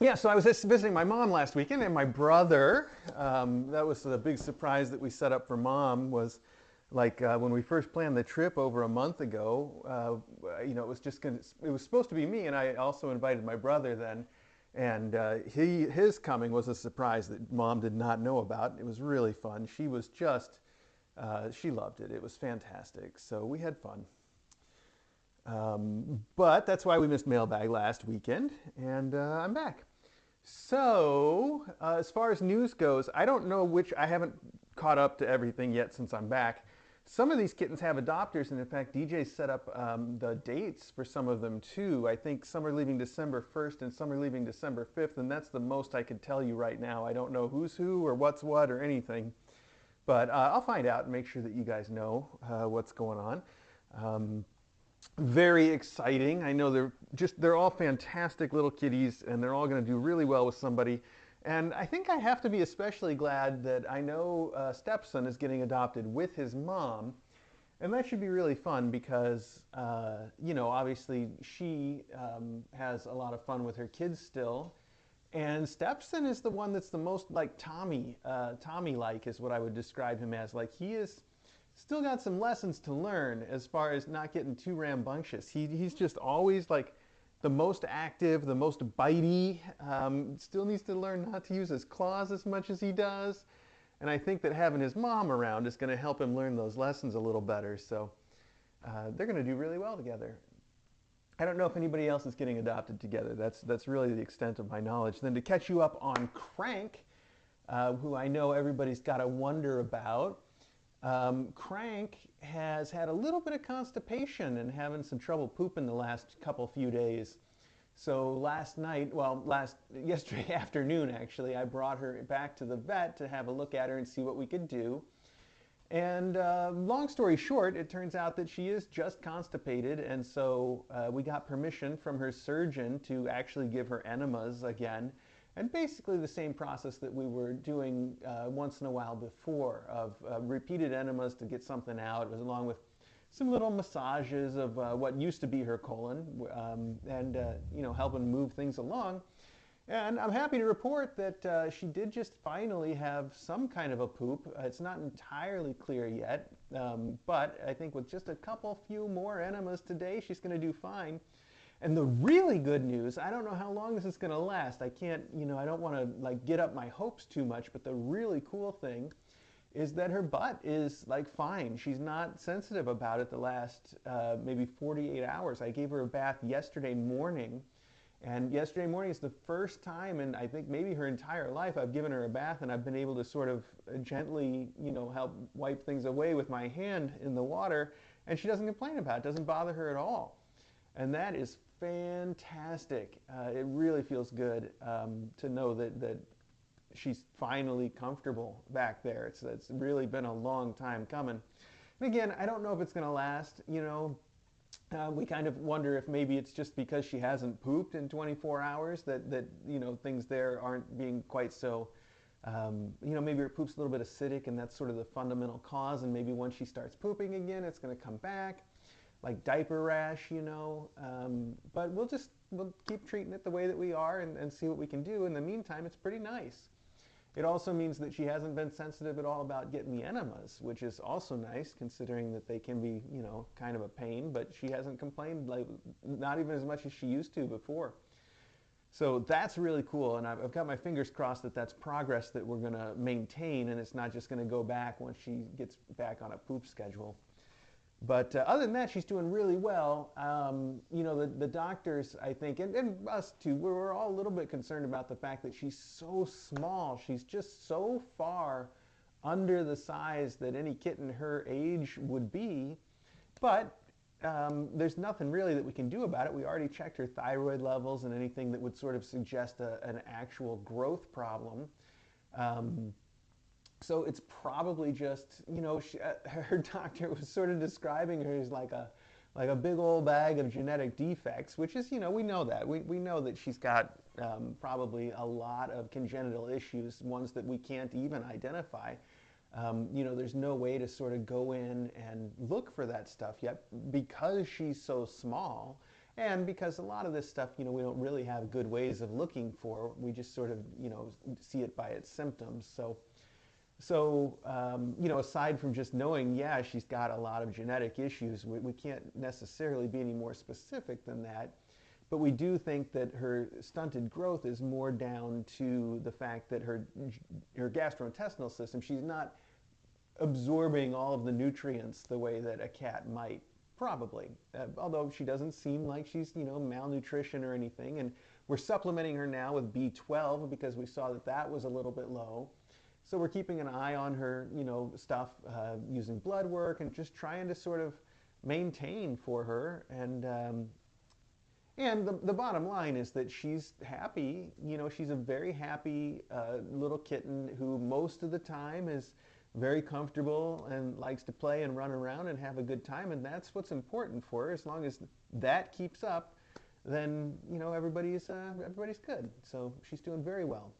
Yeah, so I was just visiting my mom last weekend, and my brother. That was the big surprise that we set up for mom. Was like when we first planned the trip over a month ago. It was just gonna. It was supposed to be me, and I also invited my brother then. And his coming was a surprise that mom did not know about. It was really fun. She was just she loved it. It was fantastic. So we had fun. But that's why we missed mailbag last weekend, and I'm back. So, as far as news goes, I don't know which, I haven't caught up to everything yet since I'm back. Some of these kittens have adopters, and in fact, DJ set up the dates for some of them too. I think some are leaving December 1st and some are leaving December 5th, and that's the most I could tell you right now. I don't know who's who or what's what or anything, but I'll find out and make sure that you guys know what's going on. Um, Very exciting. I know they're all fantastic little kitties, and they're all going to do really well with somebody. And I think I have to be especially glad that I know stepson is getting adopted with his mom, and that should be really fun because obviously she has a lot of fun with her kids still, and stepson is the one that's the most like Tommy-like is what I would describe him as. Like he is still got some lessons to learn as far as not getting too rambunctious. He's just always like the most active, the most bitey. Still needs to learn not to use his claws as much as he does. And I think that having his mom around is going to help him learn those lessons a little better. So they're going to do really well together. I don't know if anybody else is getting adopted together. That's really the extent of my knowledge. Then to catch you up on Crank, who I know everybody's got to wonder about. Crank has had a little bit of constipation and having some trouble pooping the last few days. So last night, yesterday afternoon actually, I brought her back to the vet to have a look at her and see what we could do. And long story short, it turns out that she is just constipated, and so we got permission from her surgeon to actually give her enemas again. And basically the same process that we were doing once in a while before of repeated enemas to get something out. It was along with some little massages of what used to be her colon and helping move things along. And I'm happy to report that she did just finally have some kind of a poop. It's not entirely clear yet, but I think with just a few more enemas today, she's going to do fine. And the really good news, I don't know how long this is going to last. I can't, I don't want to like get up my hopes too much, but the really cool thing is that her butt is like fine. She's not sensitive about it the last maybe 48 hours. I gave her a bath yesterday morning, and yesterday morning is the first time in I think maybe her entire life I've given her a bath and I've been able to sort of gently, help wipe things away with my hand in the water, and she doesn't complain about it. It doesn't bother her at all. And that is fantastic. It really feels good to know that she's finally comfortable back there. It's really been a long time coming. And again, I don't know if it's going to last. We kind of wonder if maybe it's just because she hasn't pooped in 24 hours that things there aren't being quite so. Maybe her poop's a little bit acidic, and that's sort of the fundamental cause. And maybe once she starts pooping again, it's going to come back like diaper rash, but we'll keep treating it the way that we are and see what we can do. In the meantime, it's pretty nice. It also means that she hasn't been sensitive at all about getting the enemas, which is also nice considering that they can be, kind of a pain, but she hasn't complained, like not even as much as she used to before. So that's really cool, and I've got my fingers crossed that that's progress that we're going to maintain, and it's not just going to go back once she gets back on a poop schedule. But other than that, she's doing really well. The doctors, I think, and us too, we're all a little bit concerned about the fact that she's so small. She's just so far under the size that any kitten her age would be. But there's nothing really that we can do about it. We already checked her thyroid levels and anything that would sort of suggest an actual growth problem. So it's probably just, her doctor was sort of describing her as like a big old bag of genetic defects, which is, we know that. We know that she's got probably a lot of congenital issues, ones that we can't even identify. There's no way to sort of go in and look for that stuff yet because she's so small. And because a lot of this stuff, we don't really have good ways of looking for. We just sort of, see it by its symptoms. So, aside from just knowing, yeah, she's got a lot of genetic issues, we can't necessarily be any more specific than that. But we do think that her stunted growth is more down to the fact that her gastrointestinal system, she's not absorbing all of the nutrients the way that a cat might, probably. Although she doesn't seem like she's, malnutrition or anything. And we're supplementing her now with B12 because we saw that that was a little bit low. So we're keeping an eye on her, stuff, using blood work and just trying to sort of maintain for her. And the bottom line is that she's happy. She's a very happy little kitten who most of the time is very comfortable and likes to play and run around and have a good time. And that's what's important for her. As long as that keeps up, then everybody's good. So she's doing very well.